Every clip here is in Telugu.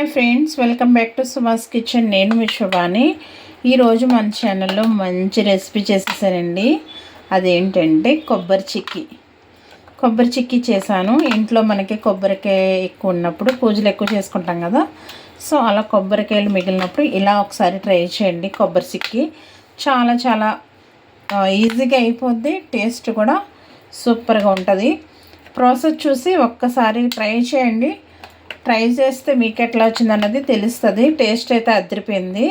Hi friends, welcome back to Subhash kitchen. నేను మీ శుభాని. ఈరోజు మన ఛానల్లో మంచి రెసిపీ చేసేసానండి. అదేంటంటే కొబ్బరి చిక్కీ చేశాను. ఇంట్లో మనకి కొబ్బరికాయ ఎక్కువ ఉన్నప్పుడు పూజలు ఎక్కువ చేసుకుంటాం కదా, సో అలా కొబ్బరికాయలు మిగిలినప్పుడు ఇలా ఒకసారి ట్రై చేయండి. కొబ్బరి చిక్కీ చాలా చాలా ఈజీగా అయిపోద్ది, టేస్ట్ కూడా సూపర్గా ఉంటుంది. ప్రాసెస్ చూసి ఒక్కసారి ట్రై చేయండి. ట్రై చేస్తే మీకు ఎట్లా వచ్చిందన్నది తెలుస్తుంది. టేస్ట్ అయితే అదిరిపోయింది.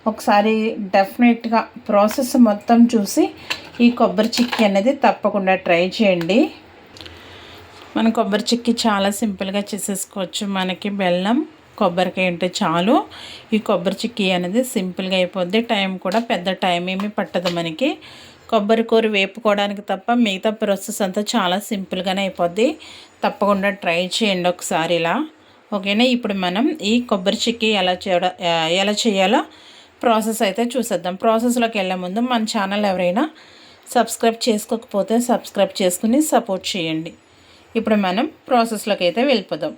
ఒకసారి డెఫినెట్గా ప్రాసెస్ మొత్తం చూసి ఈ కొబ్బరి చిక్కీ అనేది తప్పకుండా ట్రై చేయండి. మన కొబ్బరి చిక్కీ చాలా సింపుల్గా చేసేసుకోవచ్చు. మనకి బెల్లం కొబ్బరికాయ ఉంటే చాలు. ఈ కొబ్బరి చిక్కీ అనేది సింపుల్గా అయిపోద్ది. టైం కూడా పెద్ద టైం ఏమీ పట్టదు. మనకి కొబ్బరి కూర వేపుకోవడానికి తప్ప మిగతా ప్రాసెస్ అంతా చాలా సింపుల్గానే అయిపోద్ది. తప్పకుండా ట్రై చేయండి ఒకసారి ఇలా, ఓకేనా. ఇప్పుడు మనం ఈ కొబ్బరి చిక్కీ ఎలా చేయాలో ప్రాసెస్ అయితే చూసేద్దాం. ప్రాసెస్లోకి వెళ్ళే ముందు మన ఛానల్ ఎవరైనా సబ్స్క్రైబ్ చేసుకోకపోతే సబ్స్క్రైబ్ చేసుకుని సపోర్ట్ చేయండి. ఇప్పుడు మనం ప్రాసెస్లోకి అయితే వెళ్ళిపోదాం.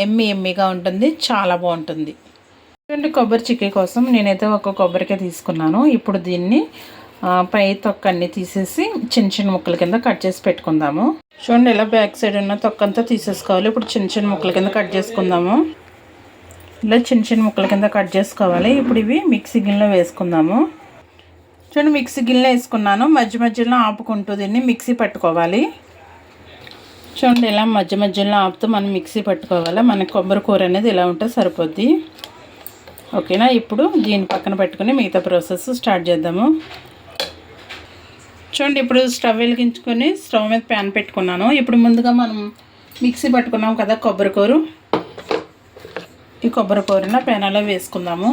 ఎమ్మీగా ఉంటుంది, చాలా బాగుంటుంది. చూడండి, కొబ్బరి చిక్కీ కోసం నేనైతే ఒక కొబ్బరికాయ తీసుకున్నాను. ఇప్పుడు దీన్ని పై తొక్క అన్నీ తీసేసి చిన్న చిన్న ముక్కల కింద కట్ చేసి పెట్టుకుందాము. చూడండి, ఇలా బ్యాక్ సైడ్ ఉన్న తొక్క అంతా తీసేసుకోవాలి. ఇప్పుడు చిన్న చిన్న ముక్కల కింద కట్ చేసుకుందాము. ఇలా చిన్న చిన్న ముక్కల కింద కట్ చేసుకోవాలి. ఇప్పుడు ఇవి మిక్సీ గిన్నెలో వేసుకుందాము. చూడండి, మిక్సీ గిన్నెలో వేసుకున్నాను. మధ్య మధ్యలో ఆపుకుంటూ దీన్ని మిక్సీ పట్టుకోవాలి. చూడండి, ఇలా మధ్య మధ్యలో ఆపుతూ మనం మిక్సీ పట్టుకోవాలి. మన కొబ్బరి కూర అనేది ఇలా ఉంటే సరిపోద్ది, ఓకేనా. ఇప్పుడు దీన్ని పక్కన పెట్టుకుని మిగతా ప్రాసెస్ స్టార్ట్ చేద్దాము. చూడండి, ఇప్పుడు స్టవ్ వెలిగించుకొని స్టవ్ మీద ప్యాన్ పెట్టుకున్నాను. ఇప్పుడు ముందుగా మనం మిక్సీ పట్టుకున్నాం కదా కొబ్బరి కూర, ఈ కొబ్బరి కూరన ప్యాన్లో వేసుకుందాము.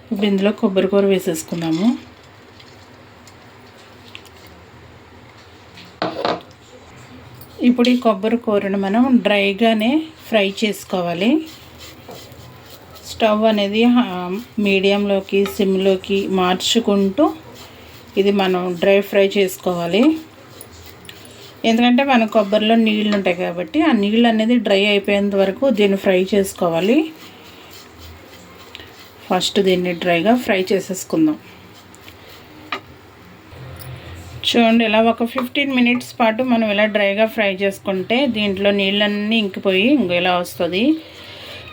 ఇప్పుడు ఇందులో కొబ్బరి కూర వేసేసుకుందాము. ఇప్పుడు ఈ కొబ్బరి కూరను మనం డ్రైగానే ఫ్రై చేసుకోవాలి. స్టవ్ అనేది మీడియంలోకి సిమ్లోకి మార్చుకుంటూ ఇది మనం డ్రై ఫ్రై చేసుకోవాలి. ఎందుకంటే మన కొబ్బరిలో నీళ్ళు ఉంటాయి కాబట్టి ఆ నీళ్ళు అనేది డ్రై అయిపోయేంత వరకు దీన్ని ఫ్రై చేసుకోవాలి. ఫస్ట్ దీన్ని డ్రైగా ఫ్రై చేసేసుకుందాం. చూడండి, ఇలా ఒక 15 మినిట్స్ పాటు మనం ఇలా డ్రైగా ఫ్రై చేసుకుంటే దీంట్లో నీళ్ళన్నీ ఇంకిపోయి ఇలా వస్తుంది.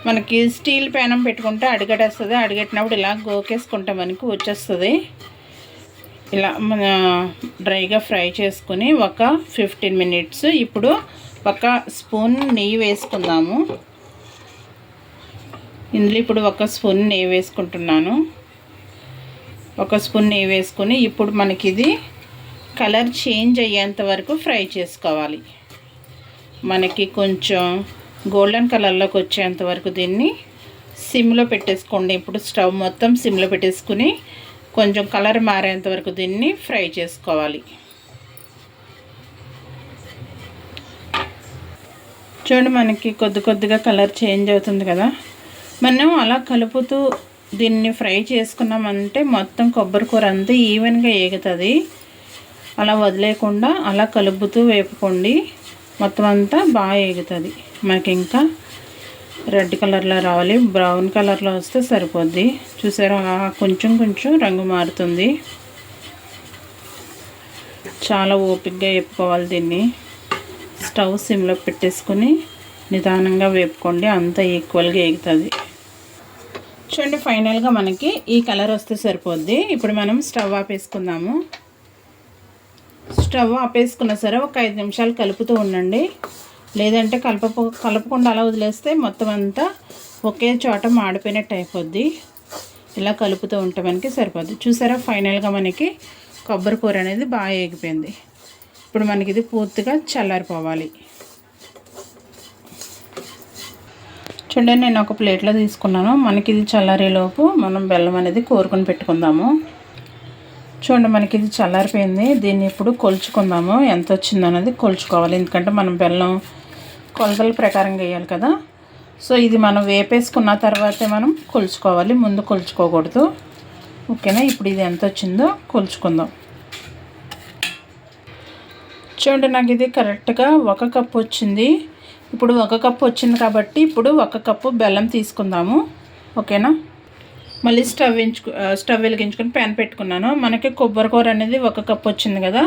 మనకి స్టీల్ ప్యానం పెట్టుకుంటే అడిగట్టేస్తుంది. అడిగట్టినప్పుడు ఇలా గోకేసుకుంటే మనకి వచ్చేస్తుంది. ఇలా మన డ్రైగా ఫ్రై చేసుకుని ఒక 15 మినిట్స్. ఇప్పుడు ఒక స్పూన్ నెయ్యి వేసుకుందాము. ఇందులో ఇప్పుడు ఒక స్పూన్ నెయ్యి వేసుకుంటున్నాను. ఒక స్పూన్ నెయ్యి వేసుకుని ఇప్పుడు మనకి ఇది కలర్ చేంజ్ అయ్యేంత వరకు ఫ్రై చేసుకోవాలి. మనకి కొంచెం గోల్డెన్ కలర్లోకి వచ్చేంత వరకు దీన్ని సిమ్లో పెట్టేసుకోండి. ఇప్పుడు స్టవ్ మొత్తం సిమ్లో పెట్టేసుకుని కొంచెం కలర్ మారేంత వరకు దీన్ని ఫ్రై చేసుకోవాలి. చూడండి, మనకి కొద్దిగా కలర్ చేంజ్ అవుతుంది కదా. మనం అలా కలుపుతూ దీన్ని ఫ్రై చేసుకున్నామంటే మొత్తం కొబ్బరి కూర అంతా ఈవెన్గా ఏగుతుంది. అలా వదిలేకుండా అలా కలుపుతూ వేపుకోండి. మొత్తం అంతా బాగా ఏగుతుంది. మనకి ఇంకా రెడ్ కలర్లో రావాలి, బ్రౌన్ కలర్లో వస్తే సరిపోద్ది. చూసారా, కొంచెం రంగు మారుతుంది. చాలా ఓపికగా వేపుకోవాలి దీన్ని. స్టవ్ సిమ్లో పెట్టేసుకుని నిదానంగా వేపుకోండి, అంతా ఈక్వల్గా ఎగుతుంది. చూడండి, ఫైనల్గా మనకి ఈ కలర్ వస్తే సరిపోద్ది. ఇప్పుడు మనం స్టవ్ ఆపేసుకుందాము. స్టవ్ ఆపేసుకున్నా సరే ఒక 5 నిమిషాలు కలుపుతూ ఉండండి. లేదంటే కలపకుండా అలా వదిలేస్తే మొత్తం అంతా ఒకే చోట మాడిపోయినట్టు అయిపోద్ది. ఇలా కలుపుతూ ఉంటే మనకి సరిపోద్ది. చూసారా, ఫైనల్గా మనకి కొబ్బరి కూర అనేది బాగా ఎగిపోయింది. ఇప్పుడు మనకి ఇది పూర్తిగా చల్లారిపోవాలి. చూడండి, నేను ఒక ప్లేట్లో తీసుకున్నాను. మనకి ఇది చల్లారేలోపు మనం బెల్లం అనేది కోరుకొని పెట్టుకుందాము. చూడండి, మనకి ఇది చల్లారిపోయింది. దీన్ని ఇప్పుడు కొలుచుకుందాము. ఎంత వచ్చిందన్నది కొలుచుకోవాలి. ఎందుకంటే మనం బెల్లం కొలతల ప్రకారంగా వేయాలి కదా. సో ఇది మనం వేపేసుకున్న తర్వాతే మనం కొలుచుకోవాలి, ముందు కొలుచుకోకూడదు, ఓకేనా. ఇప్పుడు ఇది ఎంత వచ్చిందో కొలుచుకుందాం. చూడండి, నాకు ఇది కరెక్ట్గా 1 కప్పు వచ్చింది. ఇప్పుడు 1 కప్పు వచ్చింది కాబట్టి ఇప్పుడు 1 కప్పు బెల్లం తీసుకుందాము. ఓకేనా. మళ్ళీ స్టవ్ వెలిగించుకొని ప్యాన్ పెట్టుకున్నాను. మనకి కొబ్బరికూర అనేది 1 కప్పు వచ్చింది కదా.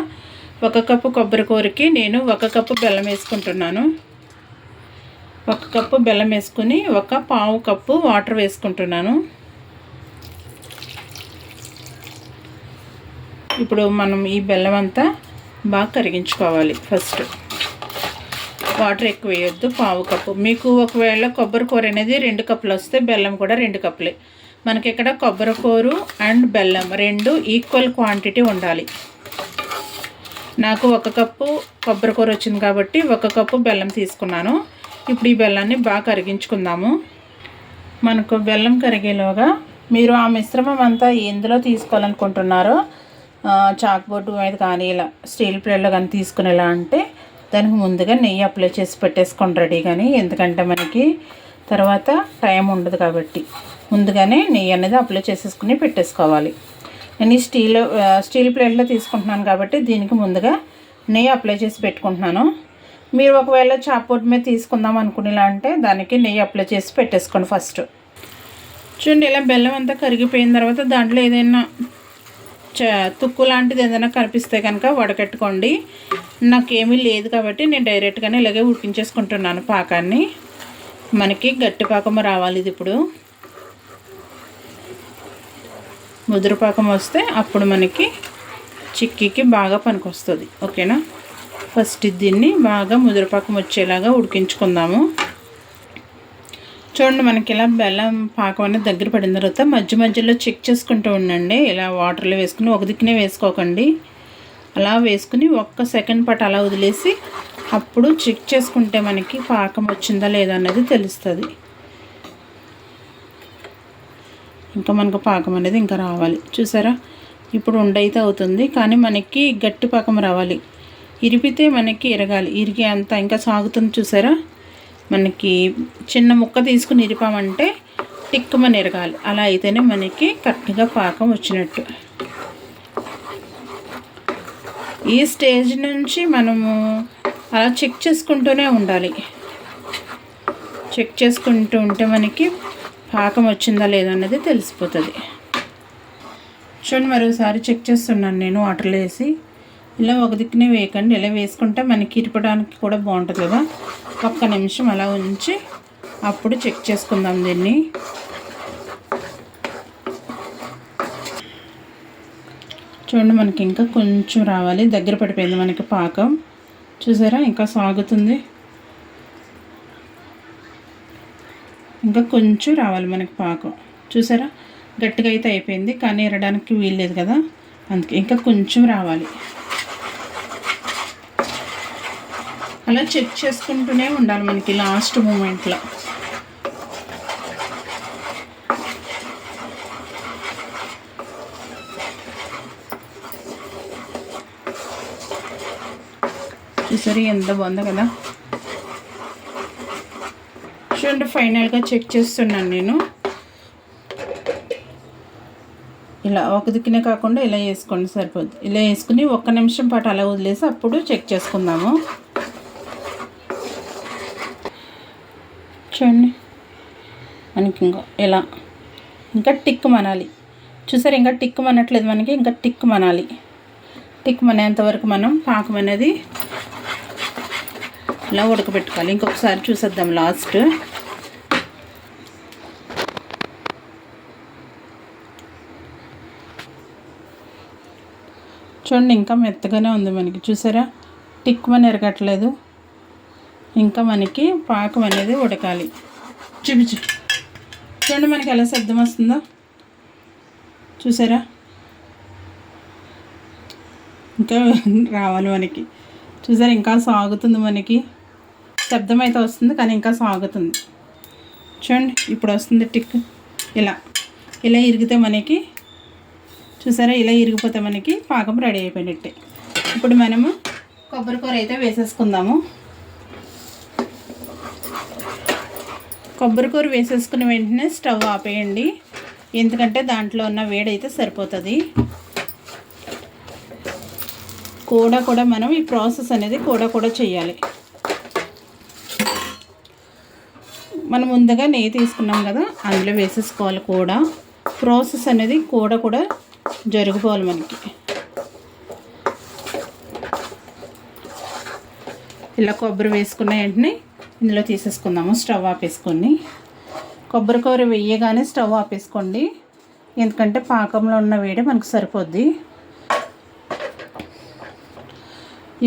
1 కప్పు కొబ్బరికూరకి నేను 1 కప్పు బెల్లం వేసుకుంటున్నాను. 1 కప్పు బెల్లం వేసుకుని 1/4 కప్పు వాటర్ వేసుకుంటున్నాను. ఇప్పుడు మనం ఈ బెల్లం అంతా బాగా కరిగించుకోవాలి. ఫస్ట్ వాటర్ ఎక్కువ వేయొద్దు, 1/4 కప్పు. మీకు ఒకవేళ కొబ్బరికూర అనేది 2 కప్పులు వస్తే బెల్లం కూడా 2 కప్పులే. మనకి ఇక్కడ కొబ్బరికూర అండ్ బెల్లం 2 ఈక్వల్ క్వాంటిటీ ఉండాలి. నాకు 1 కప్పు కొబ్బరికూర వచ్చింది కాబట్టి 1 కప్పు బెల్లం తీసుకున్నాను. ఇప్పుడు ఈ బెల్లాన్ని బాగా కరిగించుకుందాము. మనకు బెల్లం కరిగేలోగా మీరు ఆ మిశ్రమం అంతా ఎందులో తీసుకోవాలనుకుంటున్నారో, చాక్ బోర్డు మీద కానీ ఇలా స్టీల్ ప్లేట్లో కానీ తీసుకునేలా అంటే దానికి ముందుగా నెయ్యి అప్లై చేసి పెట్టేసుకోండి రెడీ. కానీ ఎందుకంటే మనకి తర్వాత టైం ఉండదు కాబట్టి ముందుగానే నెయ్యి అనేది అప్లై చేసేసుకుని పెట్టేసుకోవాలి. నేను స్టీల్ ప్లేట్లో తీసుకుంటున్నాను కాబట్టి దీనికి ముందుగా నెయ్యి అప్లై చేసి పెట్టుకుంటున్నాను. మీరు ఒకవేళ చాక్ బోర్డు మీద తీసుకుందాం అనుకునేలా అంటే దానికి నెయ్యి అప్లై చేసి పెట్టేసుకోండి ఫస్ట్. చూడండి, ఇలా బెల్లం అంతా కరిగిపోయిన తర్వాత దాంట్లో ఏదైనా తుక్కు లాంటిది ఏదైనా కనిపిస్తే కనుక వడకట్టుకోండి. నాకేమీ లేదు కాబట్టి నేను డైరెక్ట్గానే ఇలాగే ఉడికించేసుకుంటున్నాను పాకాన్ని. మనకి గట్టి పాకం రావాలి. ఇది ఇప్పుడు ముదురు పాకం వస్తే అప్పుడు మనకి చిక్కీకి బాగా పనికొస్తుంది. ఓకేనా. ఫస్ట్ దీన్ని బాగా ముదురు పాకం వచ్చేలాగా ఉడికించుకుందాము. చూడండి, మనకి ఇలా బెల్లం పాకం అనేది దగ్గర పడిన తర్వాత మధ్య మధ్యలో చెక్ చేసుకుంటూ ఉండండి. ఇలా వాటర్లో వేసుకుని ఒక దిక్కునే వేసుకోకండి. అలా వేసుకుని 1 సెకండ్ పాటు అలా వదిలేసి అప్పుడు చెక్ చేసుకుంటే మనకి పాకం వచ్చిందా లేదా అన్నది తెలుస్తుంది. ఇంకా మనకు పాకం అనేది ఇంకా రావాలి. చూసారా, ఇప్పుడు ఉండైతే అవుతుంది కానీ మనకి గట్టి పాకం రావాలి. ఇరిపితే మనకి ఇరగాలి. ఇరిగే అంత ఇంకా సాగుతుంది. చూసారా, మనకి చిన్న ముక్క తీసుకుని ఇరిపామంటే టిక్కుమని ఇరగాలి. అలా అయితేనే మనకి కరెక్ట్గా పాకం వచ్చినట్టు. ఈ స్టేజ్ నుంచి మనము అలా చెక్ చేసుకుంటూనే ఉండాలి. చెక్ చేసుకుంటూ ఉంటే మనకి పాకం వచ్చిందా లేదా అన్నది తెలిసిపోతుంది. చూడండి, మరోసారి చెక్ చేస్తున్నాను నేను వాటర్లో వేసి. ఇలా ఒక దిక్కునే వేయకండి. ఇలా వేసుకుంటే మనకి ఇరపడానికి కూడా బాగుంటుంది కదా. 1 నిమిషం అలా ఉంచి అప్పుడు చెక్ చేసుకుందాం దీన్ని. చూడండి, మనకి ఇంకా కొంచెం రావాలి. దగ్గర పడిపోయింది మనకి పాకం. చూసారా, ఇంకా సాగుతుంది. ఇంకా కొంచెం రావాలి మనకి పాకం. చూసారా, గట్టిగా అయితే అయిపోయింది కానీ ఎరడానికి వీల్లేదు కదా, అందుకే ఇంకా కొంచెం రావాలి. అలా చెక్ చేసుకుంటూనే ఉండాలి మనకి లాస్ట్ మూమెంట్లో. చూసారు ఎంత బాగుందో కదా. చూడండి, ఫైనల్గా చెక్ చేస్తున్నాను నేను. ఇలా ఒక దిక్కునే కాకుండా ఇలా వేసుకోండి సరిపోద్ది. ఇలా వేసుకుని 1 నిమిషం పాటు అలా వదిలేసి అప్పుడు చెక్ చేసుకుందాము. చూడండి, మనకి ఇలా ఇంకా టిక్ మనాలి. చూసారు, ఇంకా టిక్ మనట్లేదు మనకి, ఇంకా టిక్ మనాలి. టిక్ మనేంతవరకు మనం పాకం అనేది ఇలా ఉడకబెట్టుకోవాలి. ఇంకొకసారి చూసేద్దాం లాస్ట్. చూడండి, ఇంకా మెత్తగానే ఉంది మనకి. చూసారా, టిక్ మని ఎరగట్లేదు. ఇంకా మనకి పాకం అనేది ఉడకాలి. చూపించు. చూడండి, మనకి ఎలా శబ్దం వస్తుందో చూసారా. ఇంకా రావాలి మనకి. చూసారా, ఇంకా సాగుతుంది మనకి. శబ్దం అయితే వస్తుంది కానీ ఇంకా సాగుతుంది. చూడండి, ఇప్పుడు వస్తుంది టిక్. ఇలా ఇలా ఇరిగితే మనకి, చూసారా, ఇలా ఇరిగిపోతే మనకి పాకం రెడీ అయిపోయినట్టే. ఇప్పుడు మనము కొబ్బరికూర అయితే వేసేసుకుందాము. కొబ్బరికూర వేసేసుకున్న వెంటనే స్టవ్ ఆపేయండి, ఎందుకంటే దాంట్లో ఉన్న వేడైతే సరిపోతుంది. కూడా మనం ఈ ప్రాసెస్ అనేది కూడా చేయాలి. మనం ముందుగా నెయ్యి తీసుకున్నాం కదా, అందులో వేసేసుకోవాలి. కూడా ప్రాసెస్ అనేది కూడా జరిగిపోవాలి మనకి. ఇలా కొబ్బరి వేసుకున్న వెంటనే ఇందులో తీసేసుకుందాము. స్టవ్ ఆపేసుకొని కొబ్బరి కూర వేయగానే స్టవ్ ఆపేసుకోండి, ఎందుకంటే పాకంలో ఉన్న వేడి మనకు సరిపోద్ది.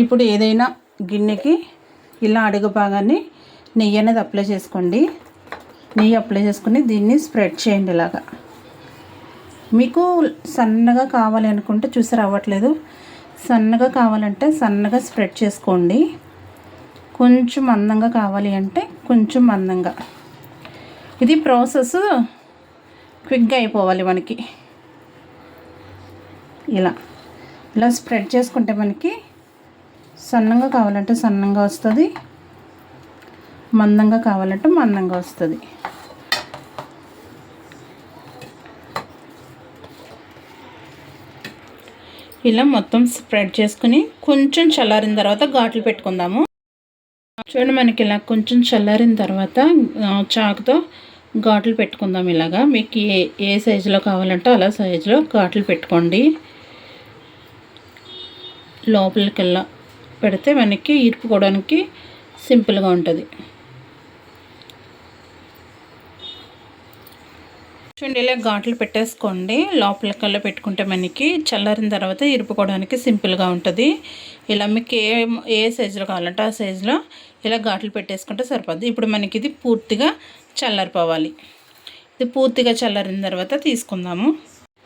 ఇప్పుడు ఏదైనా గిన్నెకి ఇలా అడుగు భాగాన్ని నెయ్యి అనేది అప్లై చేసుకోండి. నెయ్యి అప్లై చేసుకుని దీన్ని స్ప్రెడ్ చేయండి. ఇలాగా మీకు సన్నగా కావాలి అనుకుంటే, చూసి రావట్లేదు, సన్నగా కావాలంటే సన్నగా స్ప్రెడ్ చేసుకోండి. కొంచెం మందంగా కావాలి అంటే కొంచెం మందంగా. ఇది ప్రాసెస్ క్విక్గా అయిపోవాలి మనకి. ఇలా స్ప్రెడ్ చేసుకుంటే మనకి సన్నంగా కావాలంటే సన్నంగా వస్తుంది, మందంగా కావాలంటే మందంగా వస్తుంది. ఇలా మొత్తం స్ప్రెడ్ చేసుకుని కొంచెం చల్లారిన తర్వాత ఘాట్లు పెట్టుకుందాము. చూడండి, మనకి ఇలా కొంచెం చల్లారిన తర్వాత చాకుతో ఘాట్లు పెట్టుకుందాం. ఇలాగా మీకు ఏ సైజులో కావాలంటే అలా సైజులో ఘాట్లు పెట్టుకోండి. లోపలికెల్లా పెడితే మనకి ఇరుపుకోవడానికి సింపుల్గా ఉంటుంది. చూడండి, ఇలా ఘాట్లు పెట్టేసుకోండి. లోపలికల్లా పెట్టుకుంటే మనకి చల్లారిన తర్వాత ఇరుపుకోవడానికి సింపుల్గా ఉంటుంది. ఇలా మీకు ఏ సైజులో కావాలంటే ఆ సైజులో ఇలా ఘాట్లు పెట్టేసుకుంటే సరిపోద్ది. ఇప్పుడు మనకి ఇది పూర్తిగా చల్లారిపోవాలి. ఇది పూర్తిగా చల్లారిన తర్వాత తీసుకుందాము.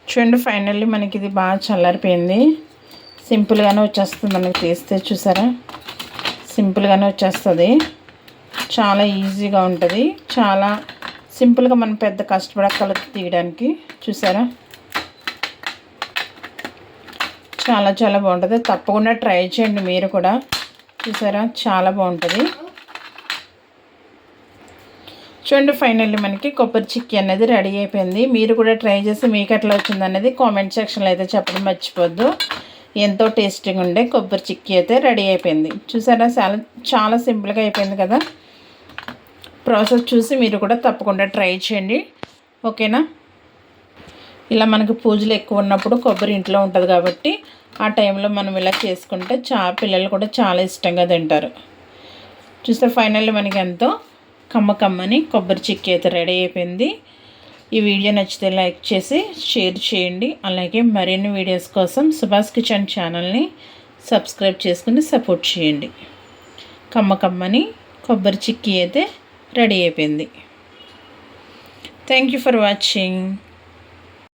చూడండి, ఫైనల్లీ మనకి ఇది బాగా చల్లారిపోయింది. సింపుల్గానే వచ్చేస్తుంది మనకి తీస్తే. చూసారా, సింపుల్గానే వచ్చేస్తుంది. చాలా ఈజీగా ఉంటుంది. చాలా సింపుల్గా మనం పెద్ద కష్టపడక్కర్లేదు తీయడానికి. చూసారా, చాలా బాగుంటుంది. తప్పకుండా ట్రై చేయండి మీరు కూడా. చూసారా, చాలా బాగుంటుంది. చూడండి, ఫైనల్లీ మనకి కొబ్బరి చిక్కీ అనేది రెడీ అయిపోయింది. మీరు కూడా ట్రై చేసి మీకు ఎట్లా వచ్చింది అనేది కామెంట్ సెక్షన్లో అయితే చెప్పడం మర్చిపోద్దు. ఎంతో టేస్టీగా ఉండే కొబ్బరి చిక్కీ అయితే రెడీ అయిపోయింది. చూసారా, చాలా సింపుల్గా అయిపోయింది కదా. ప్రాసెస్ చూసి మీరు కూడా తప్పకుండా ట్రై చేయండి. ఓకేనా. ఇలా మనకు పూజలు ఎక్కువ ఉన్నప్పుడు కొబ్బరి ఇంట్లో ఉంటుంది కాబట్టి ఆ టైంలో మనం ఇలా చేసుకుంటే పిల్లలు కూడా చాలా ఇష్టంగా తింటారు. చూస్తే ఫైనల్లీ మనకి ఎంతో కమ్మని కొబ్బరి చిక్కీ అయితే రెడీ అయిపోయింది. ఈ వీడియో నచ్చితే లైక్ చేసి షేర్ చేయండి. అలాగే మరిన్ని వీడియోస్ కోసం సుభాష్ కిచెన్ ఛానల్ని సబ్స్క్రైబ్ చేసుకుని సపోర్ట్ చేయండి. కమ్మని కొబ్బరి చిక్కీ అయితే రెడీ అయిపోయింది. Thank you for watching.